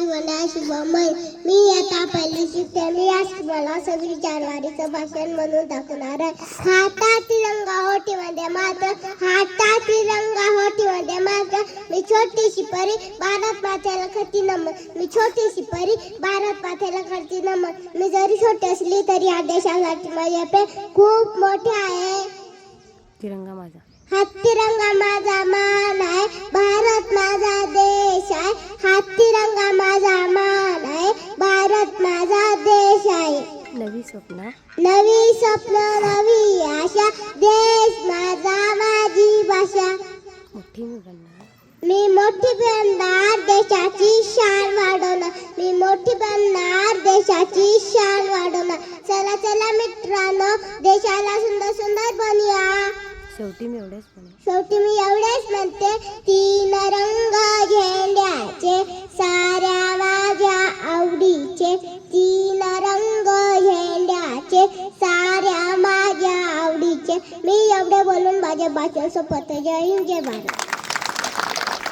शिवना शिवमय. मी आता पहिली शिकते. मी आज मला 26 जानेवारीचं भाषण म्हणून दाखवणार आहे. हातात तिरंगा होठीमध्ये मात्र, हातात तिरंगा होठीमध्ये मात्र. मी छोटीशी परी भारत मातेला करते नमन. मी छोटीशी परी भारत मातेला करते नमन. मी जरी छोटी असली तरी या देशासाठी माझे प्रेम खूप मोठे आहे. तिरंगा माझा, हात तिरंगा माझा मान आहे, भारत माझा देश आहे. हात तिरंगा माझा मान आहे, भारत माझा देश आहे. नवी स्वप्न, नवी स्वप्न नवी आशा, देश माझा माझी भाषा. मोठी मी बनणार, मी मोठी बनणार, देशाची शान वाढवणार. मी मोठी बनणार, देशाची शान वाढवणार. चला चला मित्रांनो, देशाला सुंदर सुंदर बनूया. शेवटी मी एवढेच म्हणेन, शेवटी मी एवढेच म्हणते, तीन रंग झेंड्याचे साऱ्या माझ्या आवडीचे. तीन रंग झेंड्याचे साऱ्या माझ्या आवडीचे. मी एवढे बोलून माझे भाषण संपवते. जय हिंद, जय भारत.